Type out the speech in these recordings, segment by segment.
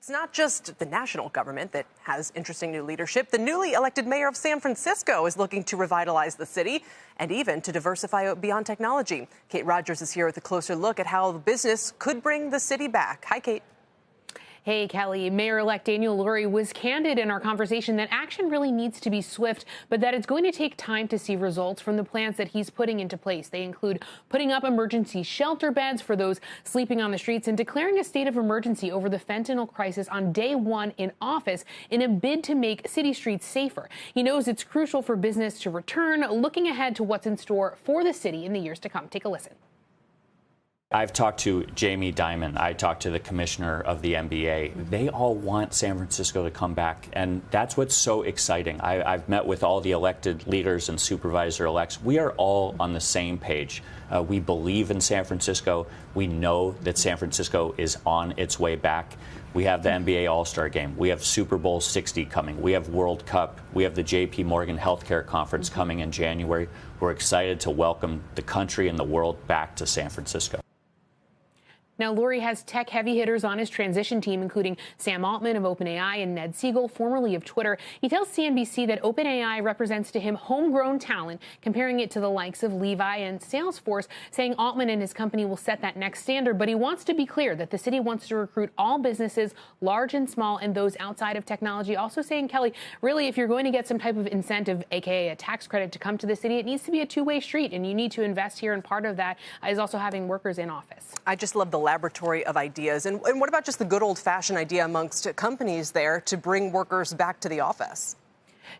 It's not just the national government that has interesting new leadership. The newly elected mayor of San Francisco is looking to revitalize the city and even to diversify beyond technology. Kate Rogers is here with a closer look at how the business could bring the city back. Hi, Kate. Hey, Kelly. Mayor-elect Daniel Lurie was candid in our conversation that action really needs to be swift, but that it's going to take time to see results from the plans that he's putting into place. They include putting up emergency shelter beds for those sleeping on the streets and declaring a state of emergency over the fentanyl crisis on day one in office in a bid to make city streets safer. He knows it's crucial for business to return, looking ahead to what's in store for the city in the years to come. Take a listen. I've talked to Jamie Dimon. I talked to the commissioner of the NBA. They all want San Francisco to come back, and that's what's so exciting. I've met with all the elected leaders and supervisor-elects. We are all on the same page. We believe in San Francisco. We know that San Francisco is on its way back. We have the NBA All-Star Game. We have Super Bowl 60 coming. We have World Cup. We have the J.P. Morgan Healthcare Conference coming in January. We're excited to welcome the country and the world back to San Francisco. Now, Lurie has tech heavy hitters on his transition team, including Sam Altman of OpenAI and Ned Siegel, formerly of Twitter. He tells CNBC that OpenAI represents to him homegrown talent, comparing it to the likes of Levi and Salesforce, saying Altman and his company will set that next standard. But he wants to be clear that the city wants to recruit all businesses, large and small, and those outside of technology. Also saying, Kelly, really, if you're going to get some type of incentive, a.k.a. a tax credit, to come to the city, it needs to be a two-way street, and you need to invest here. And part of that is also having workers in office. I just love the laboratory of ideas. And what about just the good old-fashioned idea amongst companies there to bring workers back to the office?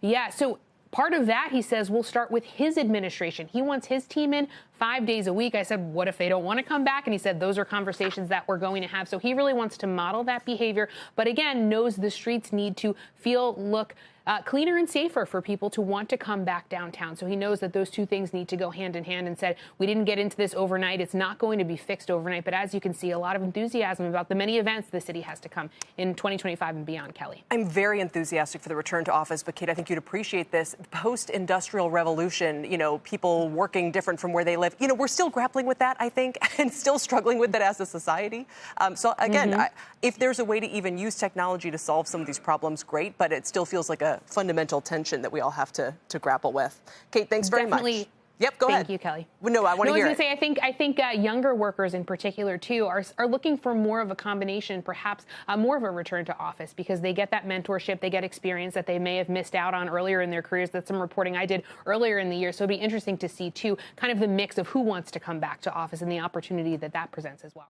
Yeah, so part of that, he says, will start with his administration. He wants his team in 5 days a week. I said, what if they don't want to come back? And he said, those are conversations that we're going to have. So he really wants to model that behavior, but again, knows the streets need to look cleaner and safer for people to want to come back downtown. So he knows that those two things need to go hand in hand, and said, we didn't get into this overnight. It's not going to be fixed overnight. But as you can see, a lot of enthusiasm about the many events the city has to come in 2025 and beyond, Kelly. I'm very enthusiastic for the return to office. But, Kate, I think you'd appreciate this. Post-industrial revolution, people working different from where they live. We're still grappling with that, I think, and still struggling with it as a society. So, again, if there's a way to even use technology to solve some of these problems, great. But it still feels like a fundamental tension that we all have to grapple with. Kate, thanks very much. Yep, go ahead. Thank you, Kelly. Well, no, I want to hear it. I was going to say, I think younger workers in particular, too, are looking for more of a combination, perhaps more of a return to office, because they get that mentorship, they get experience that they may have missed out on earlier in their careers. That's some reporting I did earlier in the year. So it'd be interesting to see, too, kind of the mix of who wants to come back to office and the opportunity that presents as well.